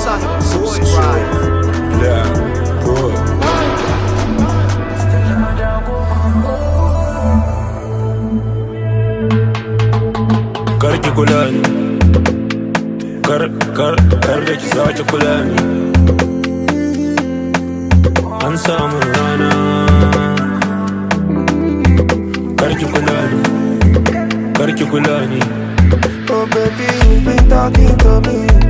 son of a subscribe. Yeah, boy. Karki kula ni, kar da ki sake kula ni. An samu rana. Karki kula ni, karki kula ni. Oh baby, you've been talking to me.